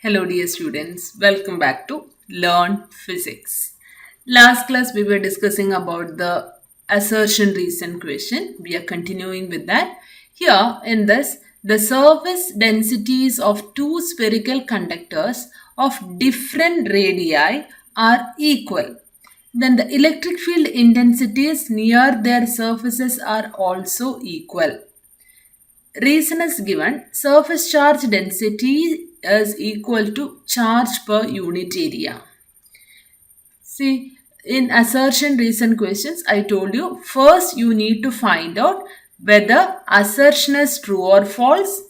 Hello dear students, welcome back to Learn Physics. Last class we were discussing about the assertion reason question. We are continuing with that. Here in this, the surface densities of two spherical conductors of different radii are equal. Then the electric field intensities near their surfaces are also equal. Reason is given, surface charge density is equal to charge per unit area. See, in assertion reason questions, I told you first you need to find out whether assertion is true or false,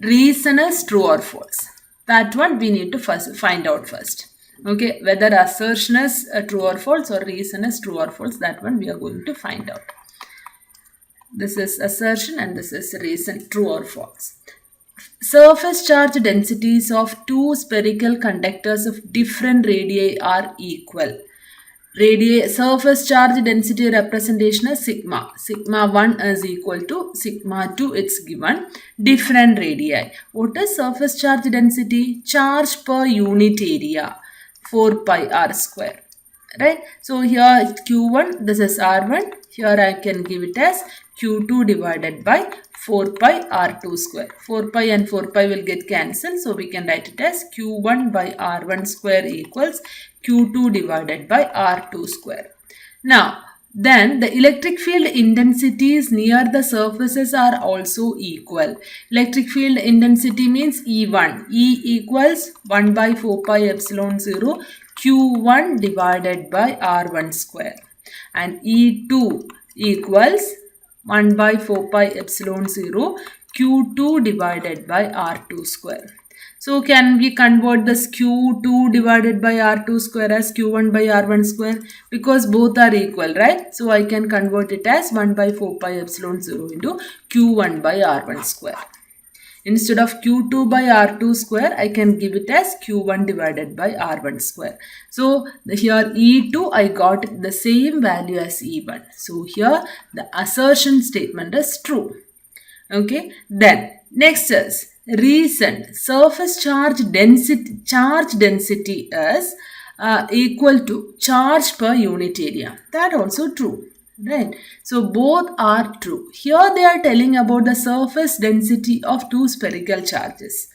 reason is true or false. That one we need to first find out first. Okay, whether assertion is true or false or reason is true or false, that one we are going to find out. This is assertion and this is reason, true or false. Surface charge densities of two spherical conductors of different radii are equal. Surface charge density representation is sigma. Sigma 1 is equal to sigma 2, it's given. Different radii. What is surface charge density? Charge per unit area, 4 pi r square. Right? So here Q1, this is R1. Here I can give it as Q2 divided by 4 pi R2 square. 4 pi and 4 pi will get cancelled. So we can write it as Q1 by R1 square equals Q2 divided by R2 square. Now, then the electric field intensities near the surfaces are also equal. Electric field intensity means E1. E equals 1 by 4 pi epsilon 0 Q1 divided by R1 square. And E2 equals 1 by 4 pi epsilon 0 Q2 divided by R2 square. So can we convert this Q2 divided by R2 square as Q1 by R1 square? Because both are equal, right? So I can convert it as 1 by 4 pi epsilon 0 into Q1 by R1 square. Instead of Q2 by R2 square, I can give it as Q1 divided by R1 square. So here E2, I got the same value as E1. So here the assertion statement is true. Okay. Then next is reason. Surface charge density is equal to charge per unit area. That also true. Right. So both are true. Here they are telling about the surface density of two spherical charges.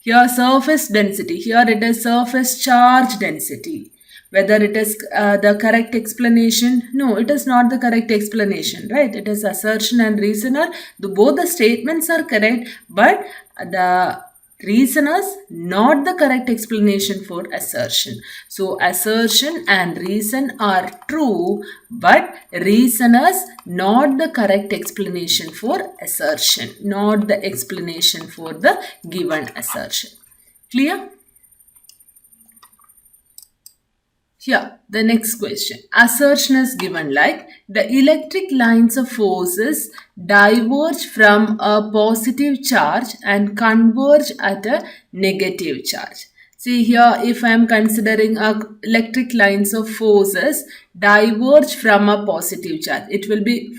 Here surface density. Here it is surface charge density. Whether it is the correct explanation? No, it is not the correct explanation, right? It is assertion and reasoner. Both the statements are correct, but the reason is not the correct explanation for assertion. So assertion and reason are true, but reason is not the correct explanation for assertion, not the explanation for the given assertion. Clear? Here, the next question. Assertion is given like the electric lines of forces diverge from a positive charge and converge at a negative charge. See here, if I am considering electric lines of forces diverge from a positive charge, electric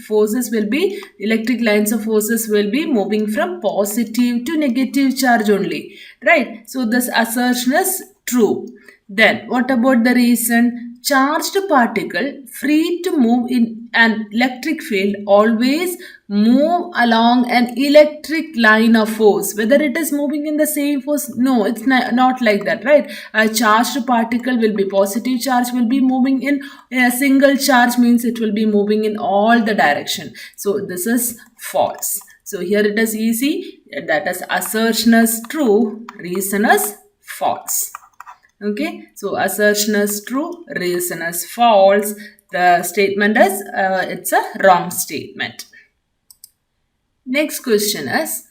lines of forces will be moving from positive to negative charge only, right? So this assertion is true. Then what about the reason? Charged particle free to move in an electric field always move along an electric line of force. Whether it is moving in the same force? No, it's not like that, right? A charged particle will be positive charge will be moving in a single charge means it will be moving in all the direction. So this is false. So here it is easy. That is assertion is true, reason is false. Okay, so assertion is true, reason is false. The statement is, it's a wrong statement. Next question is,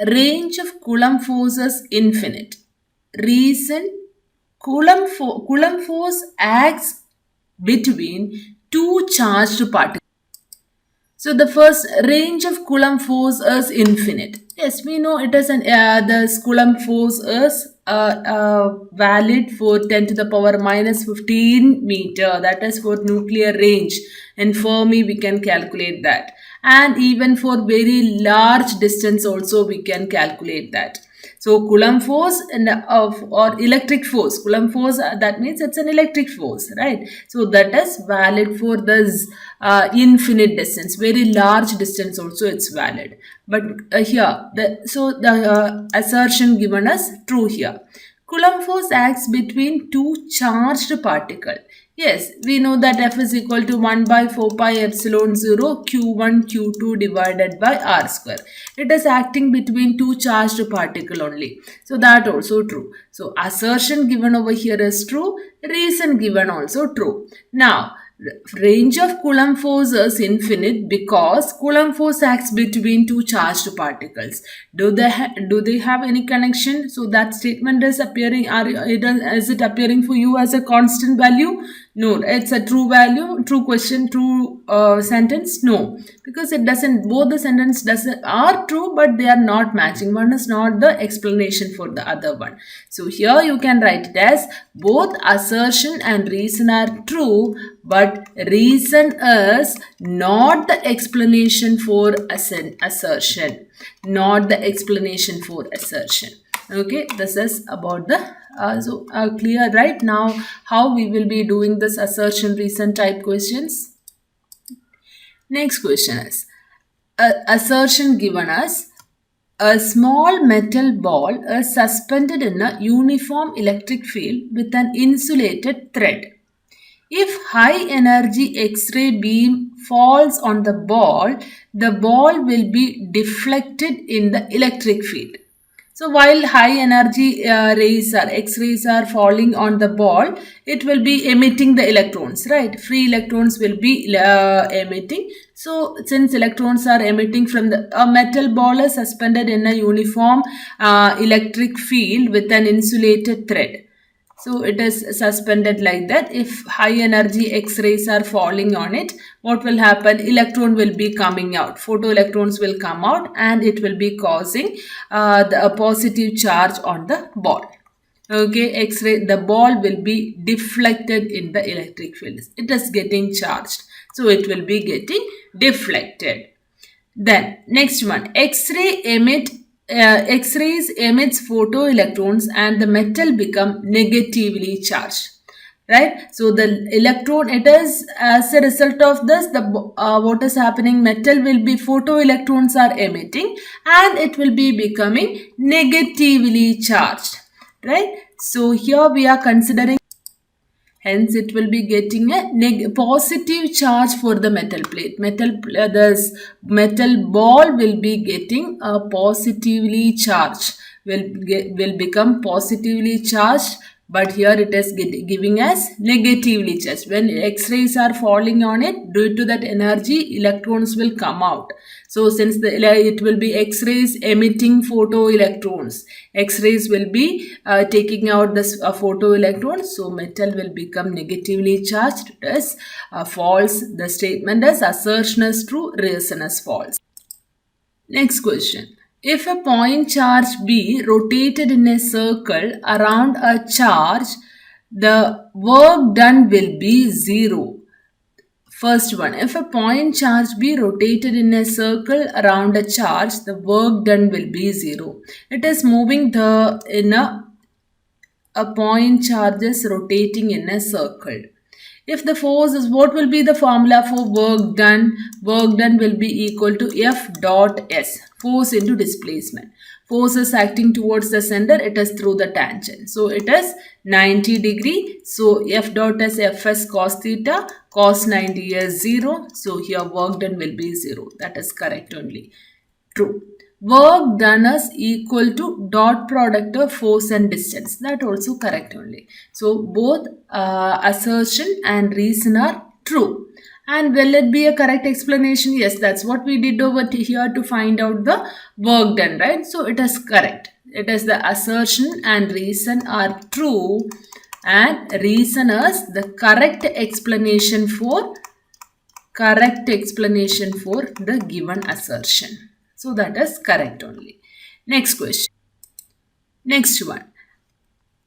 range of Coulomb force is infinite. Reason, Coulomb force acts between two charged particles. So the first, range of Coulomb force is infinite. Yes, we know it is the Coulomb force is valid for 10 to the power minus 15 meter. That is for nuclear range. In Fermi, we can calculate that. And even for very large distance also, we can calculate that. So Coulomb force and or electric force. Coulomb force, that means it's an electric force, right? So that is valid for this infinite distance, very large distance also it's valid. But here, the assertion given as true here. Coulomb force acts between two charged particles. Yes, we know that F is equal to 1 by 4 pi epsilon 0 Q1 Q2 divided by R square. It is acting between two charged particles only. So that also true. So assertion given over here is true. Reason given also true. Now, range of Coulomb force is infinite because Coulomb force acts between two charged particles. Do they have any connection? So that statement is appearing. Is it appearing for you as a constant value? No, it's a true value, true question, true sentence. No, because it doesn't. Both the sentence are true, but they are not matching. One is not the explanation for the other one. So here you can write it as both assertion and reason are true, but reason is not the explanation for assertion. Not the explanation for assertion. Okay, this is about the clear right now how we will be doing this assertion reason type questions. Next question is assertion given as a small metal ball is suspended in a uniform electric field with an insulated thread. If high energy X-ray beam falls on the ball will be deflected in the electric field. So while high energy rays or X-rays are falling on the ball, it will be emitting the electrons, right? Free electrons will be emitting. So since electrons are emitting from a metal ball is suspended in a uniform electric field with an insulated thread. So it is suspended like that. If high energy X-rays are falling on it, what will happen? Electron will be coming out. Photoelectrons will come out and it will be causing a positive charge on the ball. Okay, X-ray, the ball will be deflected in the electric field. It is getting charged. So it will be getting deflected. Then next one, X-rays emits photoelectrons and the metal become negatively charged, right? So the electron, it is as a result of this, what is happening, metal will be, photoelectrons are emitting and it will be becoming negatively charged, right? So here we are considering, hence it will be getting a positive charge for the metal plate. This metal ball will be getting a positively charged, will become positively charged, but here it is giving us negatively charged. When X-rays are falling on it, due to that energy, electrons will come out. So since it will be X-rays emitting photoelectrons, X-rays will be taking out this photoelectrons, so metal will become negatively charged. It is false. The statement is assertion is true, reason is false. Next question. If a point charge B rotated in a circle around a charge, the work done will be 0. First one, if a point charge be rotated in a circle around a charge, the work done will be 0. It is moving in a point charge is rotating in a circle. If the force is, what will be the formula for work done? Work done will be equal to F dot S, force into displacement. Force is acting towards the center, it is through the tangent. So it is 90 degree. So F dot S, Fs cos theta, cos 90 is 0. So here work done will be 0. That is correct only. True. Work done is equal to dot product of force and distance. That also correct only. So both assertion and reason are true. And will it be a correct explanation? Yes, that's what we did over here to find out the work done, right? So it is correct. It is the assertion and reason are true, and reason is the correct explanation for the given assertion. So that is correct only. Next question. Next one.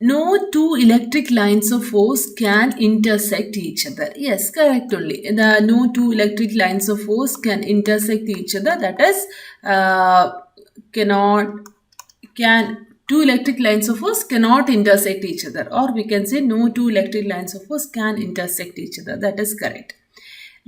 No two electric lines of force can intersect each other. Yes, correct only. No two electric lines of force can intersect each other. That is, two electric lines of force cannot intersect each other, or we can say no two electric lines of force can intersect each other. That is correct.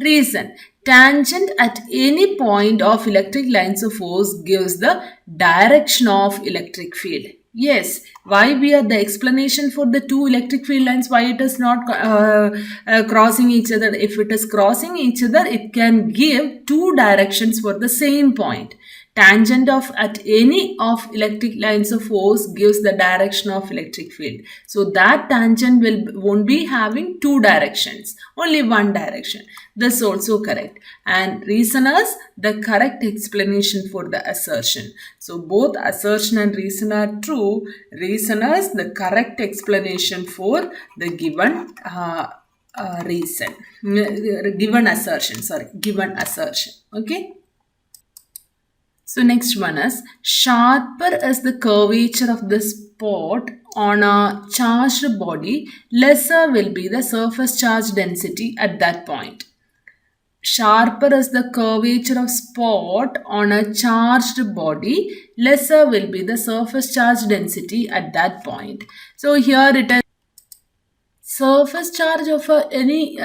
Reason: tangent at any point of electric lines of force gives the direction of electric field. Yes, why we are the explanation for the two electric field lines, why it is not crossing each other. If it is crossing each other, it can give two directions for the same point. Tangent of at any of electric lines of force gives the direction of electric field. So that tangent won't be having two directions, only one direction. This also correct. And reasoners, the correct explanation for the assertion. So both assertion and reason are true. Reasoners, the correct explanation for the given reason, given assertion. Okay. So next one is, sharper is the curvature of the spot on a charged body, lesser will be the surface charge density at that point. Sharper is the curvature of spot on a charged body, lesser will be the surface charge density at that point. So here it is surface charge of any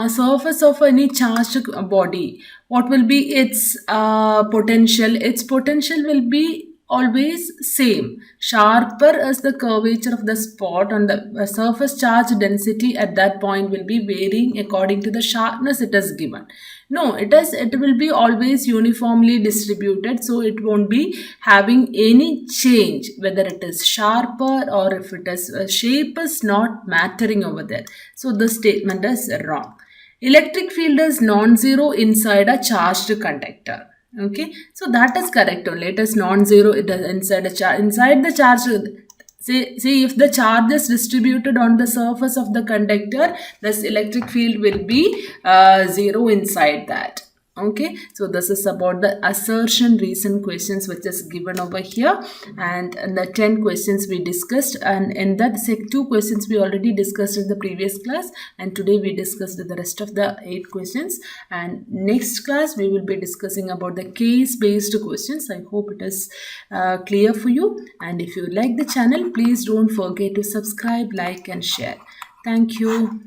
surface of any charged body. What will be its potential? Its potential will be always same. Sharper is the curvature of the spot on the surface charge density at that point will be varying according to the sharpness it is given. No, it will be always uniformly distributed, so it won't be having any change whether it is sharper or if it is shape is not mattering over there. So the statement is wrong. Electric field is non-zero inside a charged conductor. Okay, so that is correct only. It is non-zero. It is inside the charge. See, if the charge is distributed on the surface of the conductor, this electric field will be zero inside that. Okay, so this is about the assertion reason questions which is given over here, and the 10 questions we discussed, and in that 2 questions we already discussed in the previous class, and today we discussed the rest of the 8 questions, and next class we will be discussing about the case based questions. I hope it is clear for you, and if you like the channel, please don't forget to subscribe, like and share. Thank you.